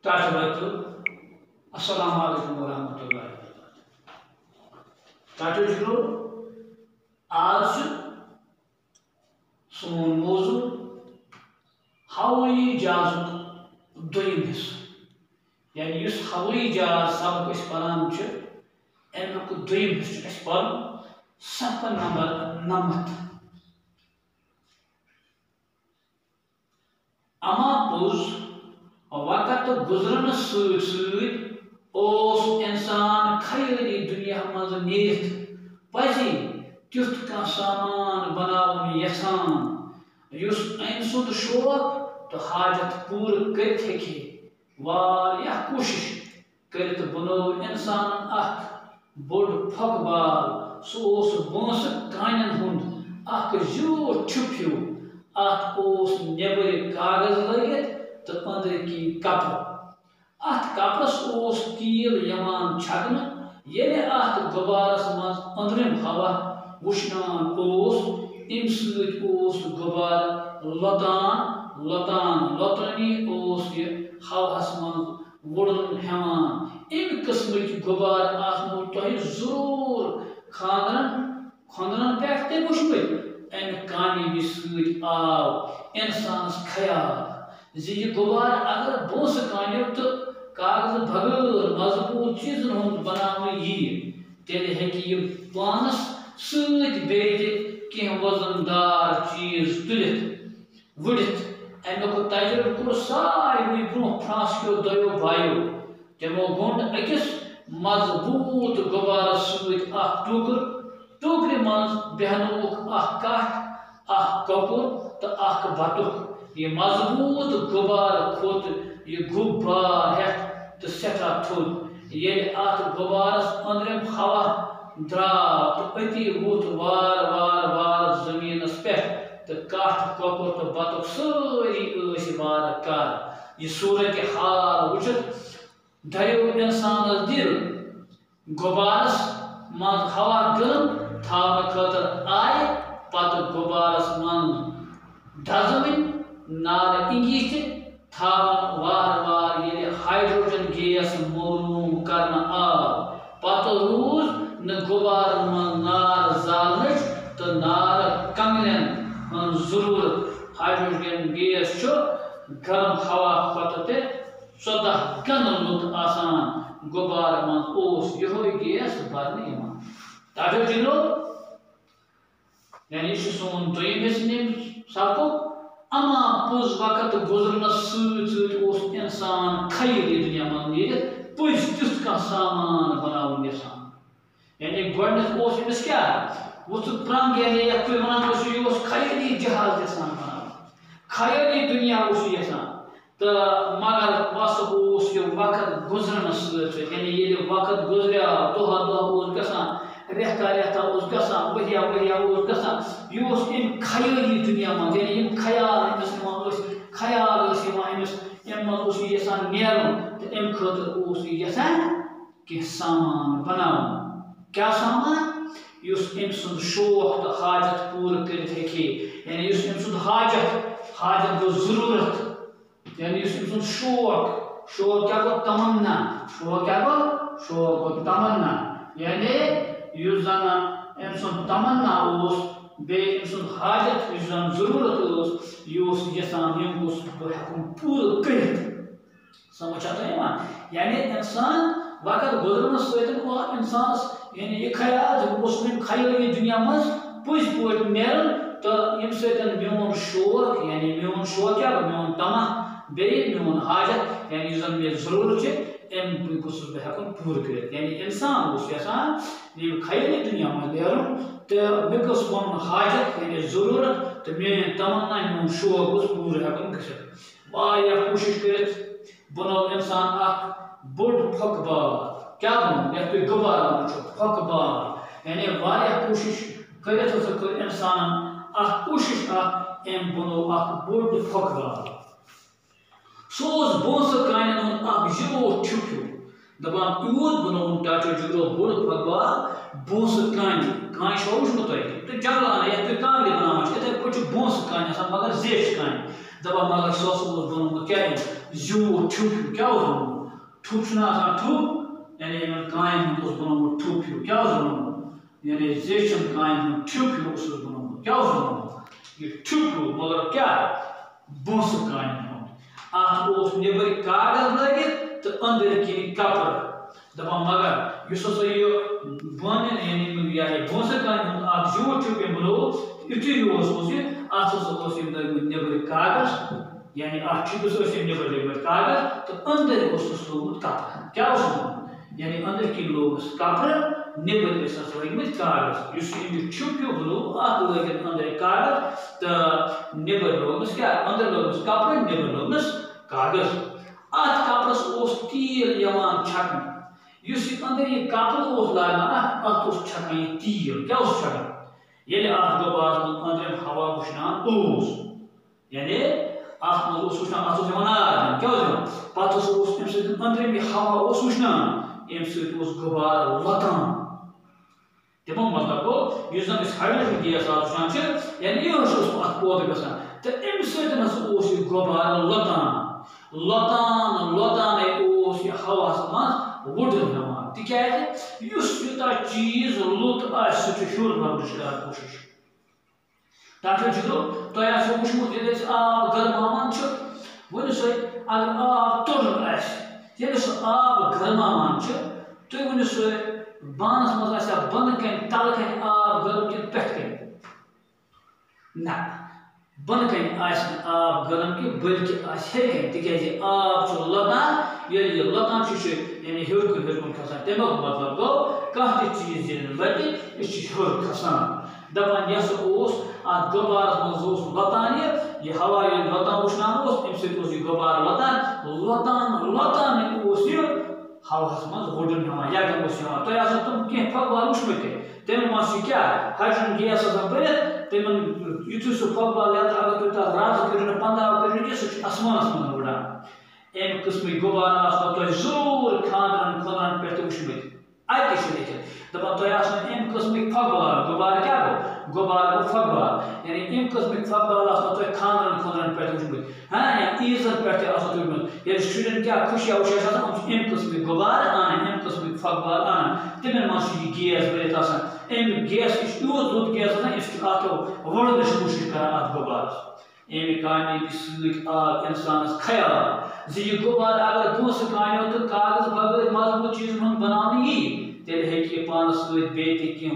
Tato Assalamualaikum warahmatullahi wabarakatuh. Tato Juro आज सोन मौजू हवाई जहाज दोयम हिस्सा यानी इस हवाई जहाज सबक पान अमुक दोयम हिस्सा पान सफर नंबर 9 अमा पोज वक़्त गुजरन इंसान खैरी दुनिया मज नीरित पजी तुथ का सामान बनावन यसान युस अम सुद शौक तो हाजत पूर करित हेके वारिया कोशिश करित बनो इंसान अख बोड़ फकबाल सोस बोस कानन हुंद अख जूर छुप्यो अख ओस नेबर कागज लगित तो अंदर की कप अथ कपस ओस कील यमान छगन येले अथ गुबारस मज अंदरिम हवा वुशनान ओस इम सत ओस गुबार लतान लतान लतनी ओस ये हवास मज वुड़न हेवान इम किस्म की गुबार आसमो तोह जरूर खानदान पे ते वुशमत अम कामयाबी सत आव इंसानस ख्याल जी गुबार अगर बोस कानो तो कागज बगैर मजबूत चीजन हुंद बनावन तेल हेकि पानस सत कह वजनदार चीज तुलित वुड़ित अमुक तजुर्बे कोर सारे ब्रो फ्रांसको दो भाइयों तमो गोंड अकिस मजबूत गुबार सत टोकर मज बेहनोक कठ ककुर तो बतुक ये मजबूत गुबार खोत ये गुब्बार हेत तो सठा थोद ये अत गुबारस अंदरम हवा द्राव तो अति वोत वार वार वार जमीनस पे तो कठ ककुर तो बतुक सारी वार कर ये सूरत हाल वुचत धरियो इंसान दिल गुबारस मज हवा गर्म थावन खतर आय पत गुबारस मन दजमिन नार इंगीत थावन वार वार ये हाइड्रोजन गैस मौलूम करना आव पत रूज न गुबार मन नार जालनच तो नार कंगन मन जरूरत हाइड्रोजन गैस गर्म हवा खत 14 गन लुत आसान गुबार मन ओस यहोय गैस भरने यमान ताजो जिनो यानी सोन दोयम हिस्से सबको अमा पुज वक़्त गुजरन सत इंसान खैरी दुनिया मन नीरित पुज तुथ का सामान बनावन यसान यानी गोडनथ अमिस क्या वुथ प्रंग यानी यथ वन खैरी जहाज यसान बनावन खैरी दुनिया यसान तो मगर बस ये वक़्त गुजरन यानी ये वक़्त गुजरिया दोहा दोहा गसान रेहता रेहता गसान वरिया वरिया गसान यह अम खयाली दुनिया मन यानी यम ख्याल ख्याल अमिस अम यसान नेरन तो अम खतर यसान कह सामान बनावन क्या सामान युस अम सुंद शौक तो हाजत पूर करित हेके यानी युस अम सुंद हाजत गो जरूरत यानी युस अम सुंद शौक क्या गो तमन्ना शौक गो तमन्ना यानी युस जन अम सुंद तमन्ना बे अम सुंद हाजत युस जन जरूरत यह यसान यम पूर करित समझ आता है यानी इंसान वक़्त गुजरन इंसान यानी यह ख्याल खयाली दुनिया मज पुज पे नेरन तो यम मोन शौक यानी मोन शौक क्या मोन तमा बे मोन हाजत यानी जन मे जरूरत अम गुस बह पूर कर यानी इंसान यसान खयाली दुनिया मज नेरन तो मे गस पन हाजत यानी जरूरत तो मेन तमन्ना मोन शौक गुस पूर वाया कोशिश कर बनो इंसान बोड़ फकबार क्या बनो यह गुबार फकबार यानी वाया कोशिश कर इंसान कोशिश अम बनो बोड़ फकबार सोस बोस कान योत छुप्यो दपान यूत बनो टाटो जुगरो बोड़ फकबार बोस कान शोमुत तो जगलान ये कांगड़े बनावान इथे पे बोस कान मगर जेश कान दपा मगर सो बनोमुत क्या जो ठुप क्या ठुप ठुप यानी कायन बनोमुत ठुप क्या यानी जेशन कायन ठुप बनोमुत क्या ये ठुप मतलब क्या बोस कायन अत नबर कागज लगित तो अंदर किन कपड़ दपान मगर इस बन यानी बोस कायन जो ठुप बनो युति नबर कागज यानी ठुपस नबर लगे कागज तो अंदर लोगुत कपड़ क्या यानी अंदर किन लोगस कपड़ नबर लगे कागज ठुप बनो लगे अंदर कागज तो नबर लोगस क्या अंदर लोगस कपड़ नबर लोगस कागज अत कपड़स तील छकन अंदर ये कपड़ लागान अत छकन तील क्या छकन ये गबार अंदर हवा वुशान यानी अत वनान क्या पे अंदर हवा वुशान अम गबार लतान तमो मतलब गो इस हाइड्रोजन गैस वुचान यानी अत पौध गसान तो अम गबार लतान लतान लतान हवा मज वुडन हेवान तिकाज यूता चीज लुत हुर लबनच कर कोशिश डॉक्टर जिगरो तुम वुचमुत ये आब गरमान वन स अगर आब तुरन ये आब गरमान तुम वन स बानस मज बंद कन तल कन आब गरम कि पे ना बन कन आब गरम कि बल्कि हेकन तिकाज आब लतान ये लतान यानी हर कुन खसान तमुक मतलब गो कह चीज लगे यह हर खसान दपान यह अत गबार मज लतान यह हवा लतान वुशान अम गबार लतान लतान लतान हवा मज वुडन हेवान यकन तुम तुम कह फकबार वुचमुत तम मज क्या हाइड्रोजन गैस भरत तम यु सह फकबार अगर तुम तक रात कर 15 कर सह आसमानस मज उड़ान अम किस्म गबार जोर खानदान खुदान पे वुचमुत अत लिखित दपान तुम अम किस्म फकबार गबार क्या गो गबार गो फकबार यानी अम किस्म फकबार तुम खानदान खुदान पे वुचमुत हाँ या ईजन पे वुचमुत ये शुरन क्या खुशिया वुशिया अम किस्म गबार आन अम किस्म फकबार आन तम मज गैस भरत अम गैस यूत लुत गैस अत वुड़नच कोशिश कर अत गबार अमि कामयाबी सत इंसानस ख्याल जी गबार अगर दोस कानो तो कागज बगैर मजबूत चीज बनाने यी तेल हे पान सह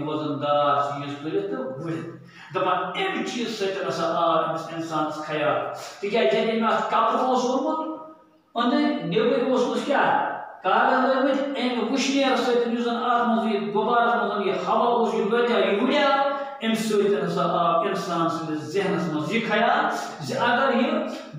वजनदार चीज कर तो वुड़ित दपान अम चीज सत इंसानस ख्याल तिकाज अत कपड़ वोमुत अंदर नबर क्या कागज लगित अम वुशनेर सत अत मज गबार मज हवा लत्या यह वुड़िया अम सत इंसान सस जहनस मज यह ख्याल अगर यह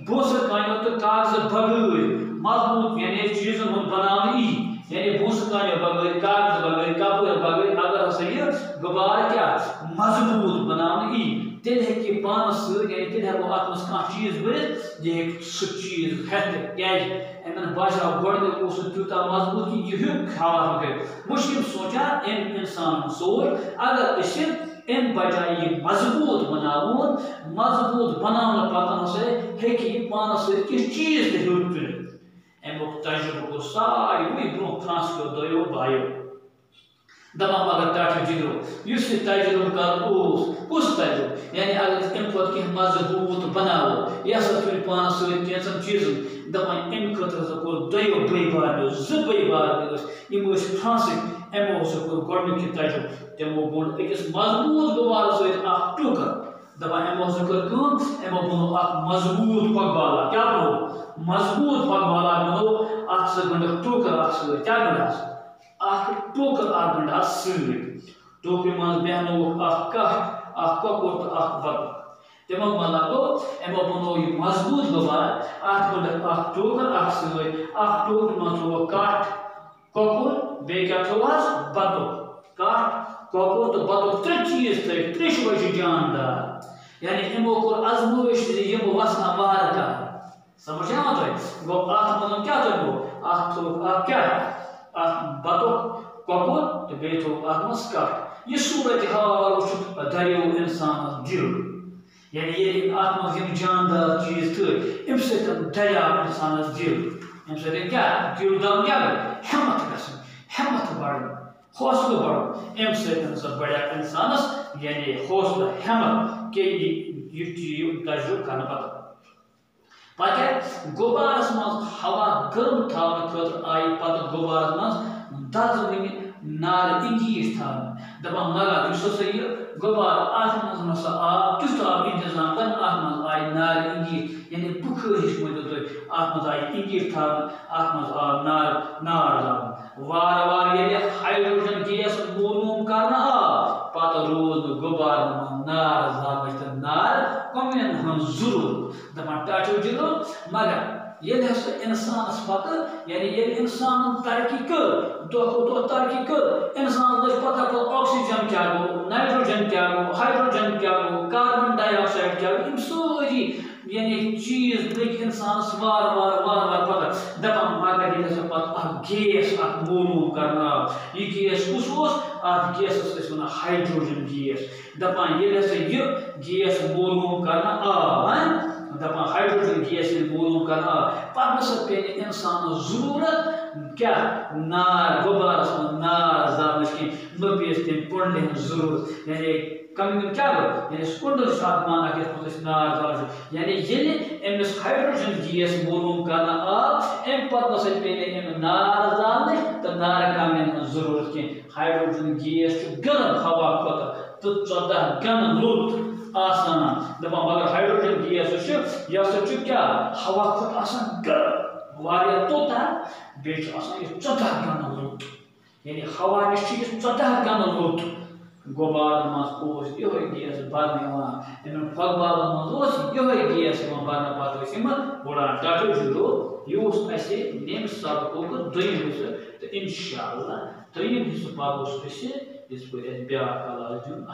बोस कानो तो कागज बगैर मजबूत यानी चीज बनाने यी यानी बोस कानो बगैर कागज बगैर कपड़ बगैर अगर यह गबार क्या मजबूत बनाने यी तेल हे पान यानी तेल हेको अत मज कह चीज भरत यह सह चीज हेत क्या बाचाव गोड तूता मजबूत कि यह हवा मुश्किल सोचान अम इंसान सोच अगर अम बजाय यह मजबूत बनावन मजबूत बनाने पतन हे पान चीज तुर अमुक तजुर्बे गो सारे ब्रो फ्रांस दो बायो दपान मगर डॉक्टर जिगरो इस तजुर्बे कर कुछ तजुर्बे यानी अगर अम खुद कह मजबूत बनावो यह तुर पान कैंसन चीज दपान अम खतर कोर दो बई बार बई बार फ्रांस अमो कोर गोडनिक तजुर्बे तमो बोन अकिस मजबूत गबार सह टुकर दपान अमो कर अमो बनो मजबूत फकबाला क्या बनो मजबूत फकबाला बनो अत गंड टुकर क्या गंड टोकर गंड टोकर मज बहनो ककुर तो बतख तमो मतलब गो अमो बनो यह मजबूत गबार अत गंड टोकर टोकर मज थो कट ककुर बे क्या थोस बतख कट ककुर तो बतख त्रे चीज त्रिश वजह जानदार यानी अमो कोर आजमाइश यम वसना वार का समझ तुम गो अत मतलब क्या तुम गो अत क्या बतख ककुर तो बे थो अत मज कट यह सूरत हाल दरियो इंसान दिल यानी ये आत्मा यम जानदार चीज थे अम सतन दया इंसानस दिल अम सतन क्या दिल दम क्या हिम्मत गसन हिम्मत बढ़ हौसला बढ़ अम सतन स बड़ा इंसानस यानी हौसला हिम्मत के ये चीज तजुर्बा करना पता पता गुब्बारस मज हवा गर्म थावन खतर आई पत गुब्बारस मज दजवनी नार इंगीश थावन दपा मगा तुस ये गुब्बार आत मज आब तुत आब इंतजाम कर आत मज आई नार इंगीश यानी बुखरिश मज तो आत मज आई इंगीश थावन आत मज आब नार लावन वार वार ये हाइड्रोजन गैस मालूम करना पत रोज गुब्बार नार जामच तो नार कमियन हन जरूर दपा टाटो जिलो मगर ये इंसानस पत यानी ये इंसान तरक्की कर दो तरक्की कर इंसान लग पता कर ऑक्सीजन क्या गो नाइट्रोजन क्या गो हाइड्रोजन क्या गो कार्बन डाइऑक्साइड क्या गो इन सारी यानी चीज लग इंसान वार वार वार वार पता दपा मगर ये पत गैस मालूम करना ये गैस कुछ गैस वन हाइड्रोजन गैस दपा ये गैस मालूम करना दपा हाइड्रोजन गैस मालूम करना पत पे इंसान जरूरत क्या नार गुब्बारस में नार जामच की नपेस तम कुंडल जरूरत यानी कम क्या यानी कुंडल माना कि नार जामच यानी ये अमिस हाइड्रोजन गैस मालूम करना अम पत पे नार जामने तो नार कम जरूरत की हाइड्रोजन गैस गर्म हवा खुद तो 14 गन लुत आसान दपा मगर हाइड्रोजन गैस यह क्या हवा खुद आसान गर्म वारिया तोता बेच आसान ये 14 गन लुत यानी हवा निश 14 गन लुत गुब्बार मज यो गैस बरने इन फगबाल मज यो गैस बरने पत बुड़ान टाटो जुलो यह नेम सबक दोम हिस्से तो इंशाअल्लाह त्रीम हिस्से पाकोस इस पे ब्या कलास दिन